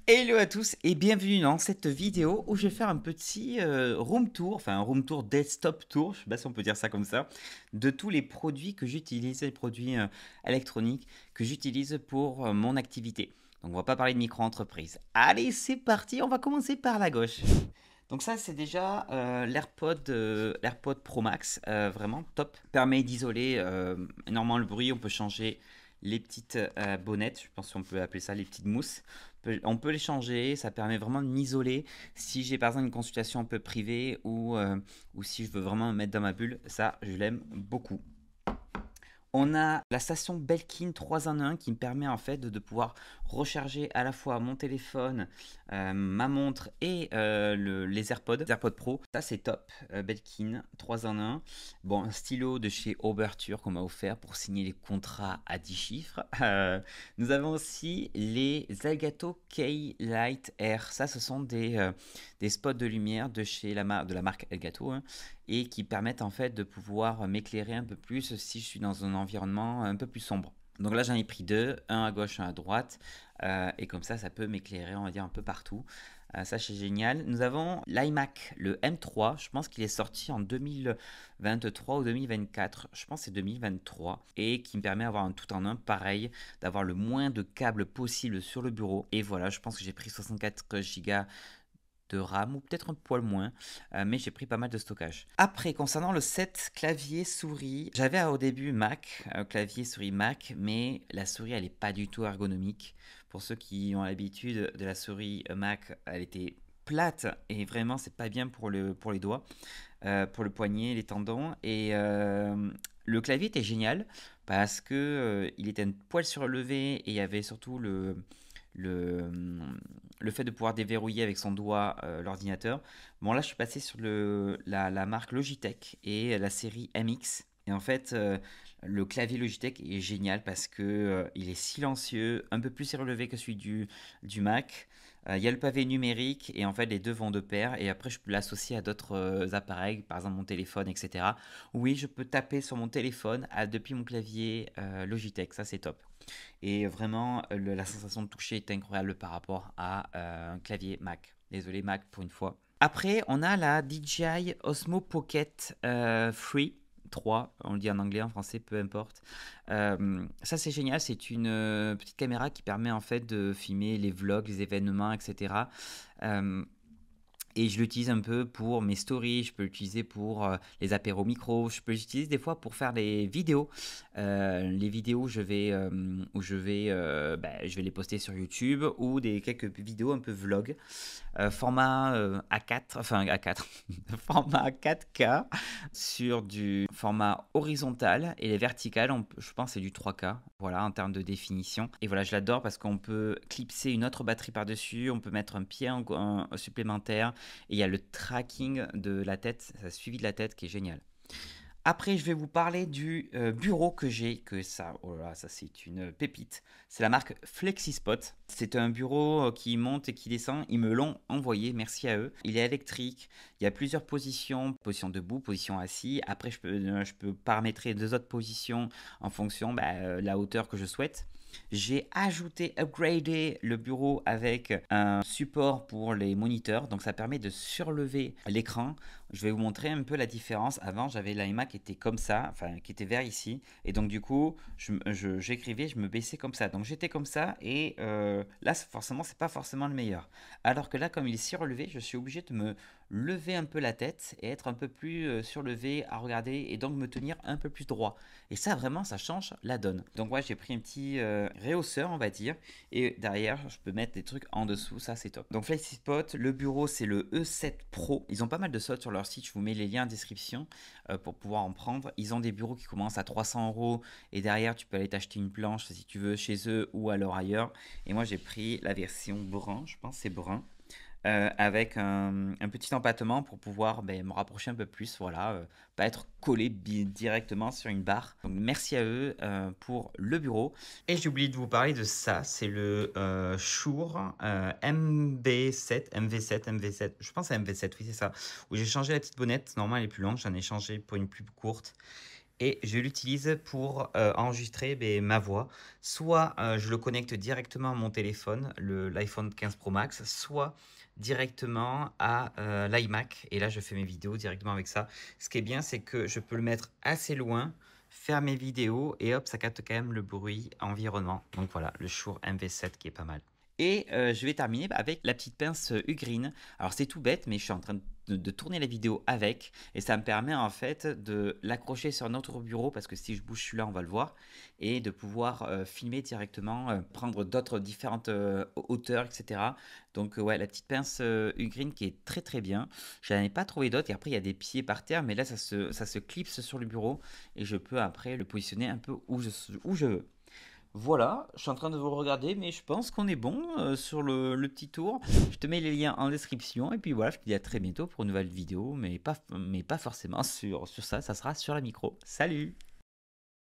Hello à tous et bienvenue dans cette vidéo où je vais faire un petit room tour, enfin un room tour desktop tour, je sais pas si on peut dire ça comme ça, de tous les produits que j'utilise, les produits électroniques que j'utilise pour mon activité. Donc on va pas parler de micro-entreprise. Allez, c'est parti, on va commencer par la gauche. Donc ça c'est déjà l'AirPod Pro Max, vraiment top. Permet d'isoler énormément le bruit, on peut changer les petites bonnettes, je pense qu'on peut appeler ça les petites mousses. On peut les changer, ça permet vraiment de m'isoler si j'ai par exemple une consultation un peu privée ou si je veux vraiment me mettre dans ma bulle, ça je l'aime beaucoup. On a la station Belkin 3 en 1 qui me permet en fait de pouvoir recharger à la fois mon téléphone, ma montre et les AirPods Pro. Ça c'est top, Belkin 3 en 1. Bon, un stylo de chez Oberture qu'on m'a offert pour signer les contrats à 10 chiffres. Nous avons aussi les Elgato K-Light Air. Ça ce sont des spots de lumière de chez de la marque Elgato, hein, et qui permettent en fait de pouvoir m'éclairer un peu plus si je suis dans un environnement un peu plus sombre. Donc là j'en ai pris deux, un à gauche, un à droite, et comme ça peut m'éclairer on va dire un peu partout. Ça c'est génial. Nous avons l'iMac, le M3, je pense qu'il est sorti en 2023 ou 2024, je pense que c'est 2023, et qui me permet d'avoir un tout en un pareil, d'avoir le moins de câbles possible sur le bureau. Et voilà, je pense que j'ai pris 64 Go de RAM ou peut-être un poil moins, mais j'ai pris pas mal de stockage. Après, concernant le set clavier souris, j'avais au début Mac, clavier souris Mac, mais la souris elle est pas du tout ergonomique. Pour ceux qui ont l'habitude de la souris Mac, elle était plate et vraiment c'est pas bien pour les doigts, pour le poignet, les tendons. Et le clavier était génial parce que il était un poil surélevé et il y avait surtout le, le fait de pouvoir déverrouiller avec son doigt l'ordinateur. Bon, là, je suis passé sur la marque Logitech et la série MX. Et en fait, le clavier Logitech est génial parce que il est silencieux, un peu plus relevé que celui du Mac. Il y a le pavé numérique et en fait les deux vont de pair et après je peux l'associer à d'autres appareils, par exemple mon téléphone, etc. Oui, je peux taper sur mon téléphone depuis mon clavier Logitech, ça c'est top. Et vraiment, la sensation de toucher est incroyable par rapport à un clavier Mac. Désolé Mac pour une fois. Après, on a la DJI Osmo Pocket 3, on le dit en anglais, en français, peu importe. Ça c'est génial, c'est une petite caméra qui permet en fait de filmer les vlogs, les événements, etc. Euh, et je l'utilise un peu pour mes stories, je peux l'utiliser pour les apéros micro, je peux l'utiliser des fois pour faire des vidéos. Les vidéos, je vais les poster sur YouTube ou quelques vidéos un peu vlog. Format A4, enfin A4, format 4K sur du format horizontal et les verticales, je pense c'est du 3K, voilà, en termes de définition. Et voilà, je l'adore parce qu'on peut clipser une autre batterie par-dessus, on peut mettre un pied supplémentaire et il y a le tracking de la tête, ça suivi de la tête qui est génial. Après, je vais vous parler du bureau que j'ai, oh là, ça c'est une pépite. C'est la marque FlexiSpot. C'est un bureau qui monte et qui descend. Ils me l'ont envoyé, merci à eux. Il est électrique. Il y a plusieurs positions, position debout, position assis. Après, je peux paramétrer deux autres positions en fonction de la hauteur que je souhaite. J'ai upgradé le bureau avec un support pour les moniteurs, donc ça permet de surlever l'écran. Je vais vous montrer un peu la différence. Avant, j'avais l'iMac qui était comme ça, enfin qui était vers ici, et donc du coup, j'écrivais, je me baissais comme ça. Donc j'étais comme ça, et là, forcément, c'est pas forcément le meilleur. Alors que là, comme il est surlevé, je suis obligé de me lever un peu la tête et être un peu plus surlevé à regarder, et donc me tenir un peu plus droit. Et ça, vraiment, ça change la donne. Donc ouais, j'ai pris un petit réhausseur, on va dire, et derrière, je peux mettre des trucs en dessous, ça c'est top. Donc FlexiSpot, le bureau, c'est le E7 Pro. Ils ont pas mal de soldes sur leur site, je vous mets les liens en description pour pouvoir en prendre. Ils ont des bureaux qui commencent à 300 € et derrière, tu peux aller t'acheter une planche si tu veux chez eux ou alors ailleurs. Et moi, j'ai pris la version brun, je pense c'est brun, avec un petit empattement pour pouvoir me rapprocher un peu plus, voilà, pas être collé directement sur une barre. Donc merci à eux pour le bureau. Et j'ai oublié de vous parler de ça, c'est le Shure MV7, je pense à MV7, oui c'est ça, où j'ai changé la petite bonnette, normalement elle est plus longue, j'en ai changé pour une plus courte. et je l'utilise pour enregistrer ma voix. Soit je le connecte directement à mon téléphone, l'iPhone 15 Pro Max, soit directement à l'iMac. Et là, je fais mes vidéos directement avec ça. Ce qui est bien, c'est que je peux le mettre assez loin, faire mes vidéos et hop, ça capte quand même le bruit environnement. Donc voilà, le Shure MV7 qui est pas mal. Et je vais terminer avec la petite pince Ugreen. Alors c'est tout bête, mais je suis en train de tourner la vidéo avec, et ça me permet en fait de l'accrocher sur notre bureau, parce que si je bouge celui-là, on va le voir, et de pouvoir filmer directement, prendre d'autres différentes hauteurs, etc. Donc ouais, la petite pince Ugreen qui est très très bien. Je n'en ai pas trouvé d'autres, et après il y a des pieds par terre, mais là ça se clipse sur le bureau, et je peux après le positionner un peu où je veux. Voilà, je suis en train de vous le regarder, mais je pense qu'on est bon sur le petit tour. Je te mets les liens en description, et puis voilà, je te dis à très bientôt pour une nouvelle vidéo, mais pas forcément sur ça, ça sera sur la micro. Salut!